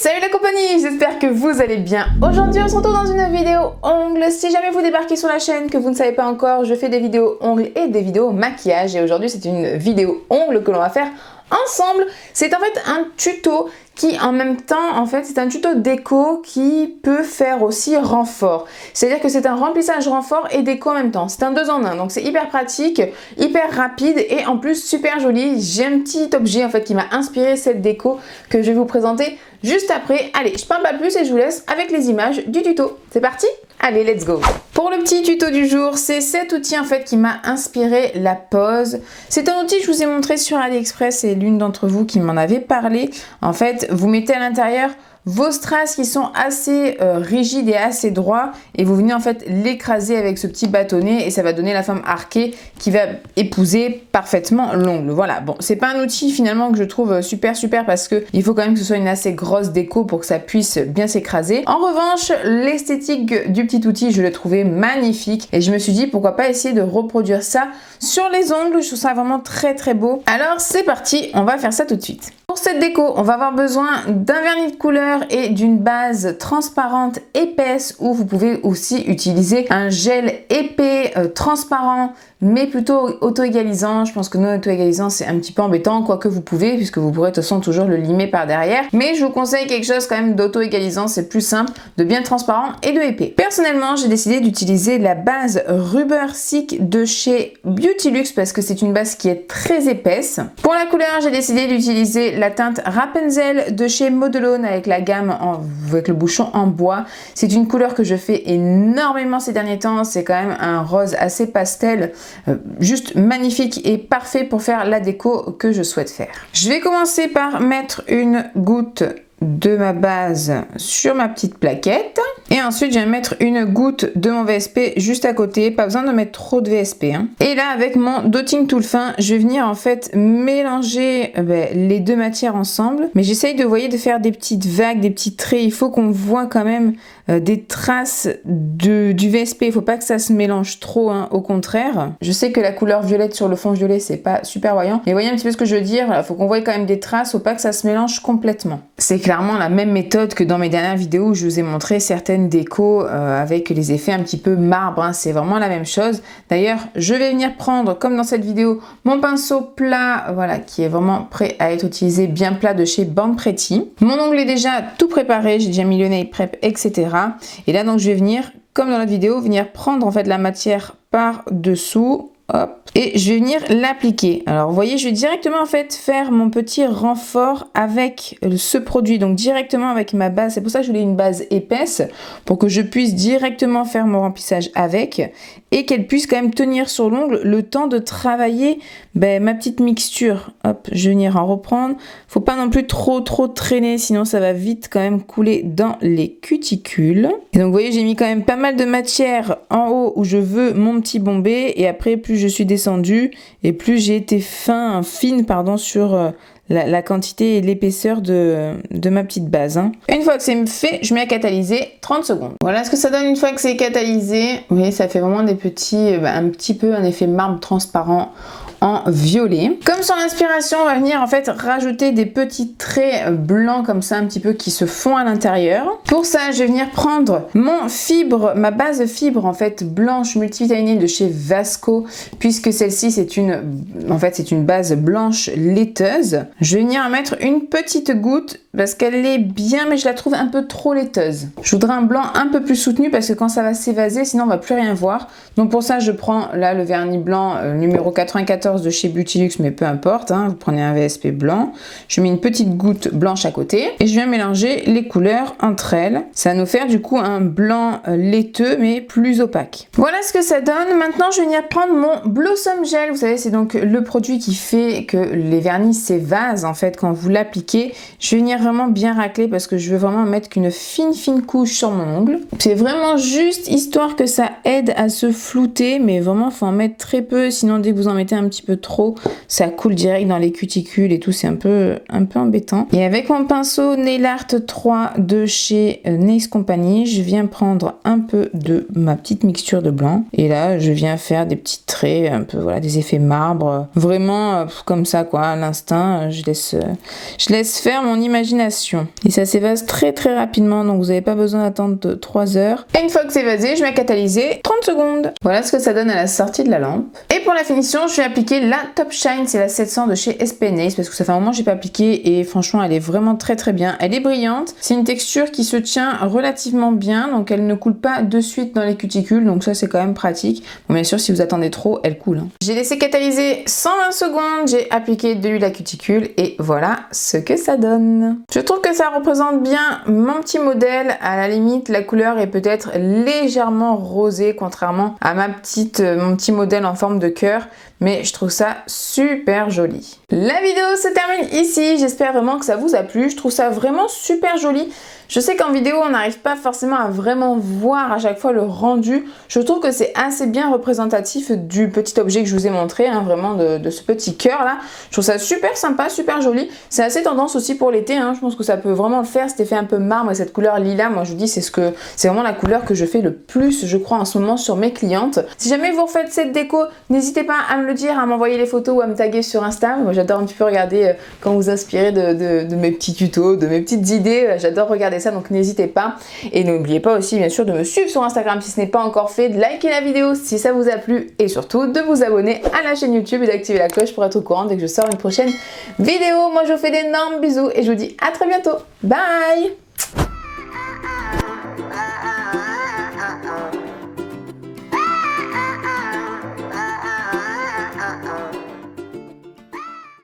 Salut la compagnie, j'espère que vous allez bien. Aujourd'hui on se retrouve dans une vidéo ongles. Si jamais vous débarquez sur la chaîne, que vous ne savez pas encore, je fais des vidéos ongles et des vidéos maquillage. Et aujourd'hui c'est une vidéo ongles que l'on va faire ensemble. C'est en fait un tuto qui en même temps, en fait, c'est un tuto déco qui peut faire aussi renfort. C'est-à-dire que c'est un remplissage renfort et déco en même temps. C'est un 2 en 1, donc c'est hyper pratique, hyper rapide et en plus super joli. J'ai un petit objet en fait qui m'a inspiré cette déco que je vais vous présenter juste après. Allez, je parle pas plus et je vous laisse avec les images du tuto. C'est parti? Allez, let's go! Pour le petit tuto du jour, c'est cet outil en fait qui m'a inspiré la pose. C'est un outil que je vous ai montré sur AliExpress et l'une d'entre vous qui m'en avait parlé. En fait, vous mettez à l'intérieur vos strass qui sont assez rigides et assez droits et vous venez en fait l'écraser avec ce petit bâtonnet et ça va donner la forme arquée qui va épouser parfaitement l'ongle. Voilà, bon, c'est pas un outil finalement que je trouve super parce que il faut quand même que ce soit une assez grosse déco pour que ça puisse bien s'écraser. En revanche, l'esthétique du petit outil, je l'ai trouvé magnifique et je me suis dit pourquoi pas essayer de reproduire ça sur les ongles. Je trouve ça vraiment très beau. Alors c'est parti, on va faire ça tout de suite. Pour cette déco, on va avoir besoin d'un vernis de couleur et d'une base transparente épaisse ou vous pouvez aussi utiliser un gel épais transparent mais plutôt auto-égalisant. Je pense que non auto-égalisant c'est un petit peu embêtant, quoique vous pouvez puisque vous pourrez de toute façon toujours le limer par derrière. Mais je vous conseille quelque chose quand même d'auto-égalisant, c'est plus simple, de bien transparent et de épais. Personnellement, j'ai décidé d'utiliser la base Rubber Stick de chez Beautylux parce que c'est une base qui est très épaisse. Pour la couleur, j'ai décidé d'utiliser la teinte Rapunzel de chez Modelone avec la gamme avec le bouchon en bois. C'est une couleur que je fais énormément ces derniers temps. C'est quand même un rose assez pastel, juste magnifique et parfait pour faire la déco que je souhaite faire. Je vais commencer par mettre une goutte de ma base sur ma petite plaquette et ensuite je vais mettre une goutte de mon VSP juste à côté, pas besoin de mettre trop de VSP hein. Et là avec mon dotting tool fin je vais venir en fait mélanger les deux matières ensemble, mais j'essaye de, de faire des petites vagues, des petits traits. Il faut qu'on voit quand même des traces du VSP, il faut pas que ça se mélange trop hein, au contraire. Je sais que la couleur violette sur le fond violet c'est pas super voyant, mais voyez un petit peu ce que je veux dire. Il faut qu'on voit quand même des traces, faut pas que ça se mélange complètement. C'est clairement la même méthode que dans mes dernières vidéos où je vous ai montré certaines décos avec les effets un petit peu marbre hein. C'est vraiment la même chose. D'ailleurs je vais venir prendre comme dans cette vidéo mon pinceau plat, voilà, qui est vraiment prêt à être utilisé, bien plat, de chez Born Pretty. Mon ongle est déjà tout préparé, j'ai déjà mis le nail prep etc. Et là donc je vais venir, comme dans la vidéo, venir prendre en fait la matière par dessous, hop, et je vais venir l'appliquer. Alors vous voyez, je vais directement en fait faire mon petit renfort avec ce produit, donc directement avec ma base. C'est pour ça que je voulais une base épaisse pour que je puisse directement faire mon remplissage avec et qu'elle puisse quand même tenir sur l'ongle le temps de travailler ma petite mixture. Hop, je vais venir en reprendre. Faut pas non plus trop traîner, sinon ça va vite quand même couler dans les cuticules. Et donc vous voyez, j'ai mis quand même pas mal de matière en haut où je veux mon petit bombé, et après plus je suis descendue et plus j'ai été fine sur la quantité et l'épaisseur de ma petite base hein. Une fois que c'est fait, je mets à catalyser 30 secondes. Voilà ce que ça donne une fois que c'est catalysé. Vous voyez, ça fait vraiment des petits, un petit peu un effet marbre transparent en violet. Comme sur l'inspiration, on va venir en fait rajouter des petits traits blancs comme ça un petit peu qui se font à l'intérieur. Pour ça, je vais venir prendre ma base fibre en fait blanche multivitamine de chez Vasco, puisque celle-ci c'est une base blanche laiteuse. Je vais venir en mettre une petite goutte parce qu'elle est bien, mais je la trouve un peu trop laiteuse. Je voudrais un blanc un peu plus soutenu parce que quand ça va s'évaser, sinon on va plus rien voir. Donc pour ça, je prends là le vernis blanc numéro 94 de chez Beautylux, mais peu importe, hein, vous prenez un VSP blanc. Je mets une petite goutte blanche à côté et je viens mélanger les couleurs entre elles. Ça va nous faire du coup un blanc laiteux mais plus opaque. Voilà ce que ça donne. Maintenant, je vais venir prendre mon Blossom Gel. Vous savez, c'est donc le produit qui fait que les vernis s'évasent en fait quand vous l'appliquez. Je vais venir vraiment bien racler parce que je veux vraiment mettre qu'une fine couche sur mon ongle. C'est vraiment juste histoire que ça aide à se flouter, mais vraiment faut en mettre très peu, sinon dès que vous en mettez un petit peu trop, ça coule direct dans les cuticules et tout, c'est un peu embêtant. Et avec mon pinceau Nail Art 3 de chez Nails Company, je viens prendre un peu de ma petite mixture de blanc. Et là, je viens faire des petits traits, un peu, voilà, des effets marbre. Vraiment, comme ça, quoi, à l'instinct, je laisse faire mon imagination. Et ça s'évase très très rapidement, donc vous n'avez pas besoin d'attendre 3 heures. Et une fois que c'est évasé, je mets catalyser 30 secondes. Voilà ce que ça donne à la sortie de la lampe. Et pour la finition, je vais appliquer la Top Shine, c'est la 700 de chez SP Nails, parce que ça fait un moment que j'ai pas appliqué et franchement, elle est vraiment très très bien. Elle est brillante. C'est une texture qui se tient relativement bien, donc elle ne coule pas de suite dans les cuticules, donc ça c'est quand même pratique. Bon, bien sûr, si vous attendez trop, elle coule. Hein. J'ai laissé catalyser 120 secondes, j'ai appliqué de l'huile à cuticule et voilà ce que ça donne. Je trouve que ça représente bien mon petit modèle. À la limite, la couleur est peut-être légèrement rosée, contrairement à mon petit modèle en forme de cœur, mais je trouve ça super joli. La vidéo se termine ici, j'espère vraiment que ça vous a plu, je trouve ça vraiment super joli. Je sais qu'en vidéo, on n'arrive pas forcément à vraiment voir à chaque fois le rendu. Je trouve que c'est assez bien représentatif du petit objet que je vous ai montré, hein, vraiment de ce petit cœur là. Je trouve ça super sympa, super joli. C'est assez tendance aussi pour l'été, hein. Je pense que ça peut vraiment le faire, cet effet un peu marbre et cette couleur lilas. Moi je vous dis, c'est vraiment la couleur que je fais le plus, je crois, en ce moment sur mes clientes. Si jamais vous refaites cette déco, n'hésitez pas à me le dire, à m'envoyer les photos ou à me taguer sur Insta. Moi j'adore un petit peu regarder quand vous inspirez de mes petits tutos, de mes petites idées. J'adore regarder ça, donc n'hésitez pas. Et n'oubliez pas aussi bien sûr de me suivre sur Instagram si ce n'est pas encore fait, de liker la vidéo si ça vous a plu et surtout de vous abonner à la chaîne YouTube et d'activer la cloche pour être au courant dès que je sors une prochaine vidéo. Moi je vous fais d'énormes bisous et je vous dis à très bientôt. Bye!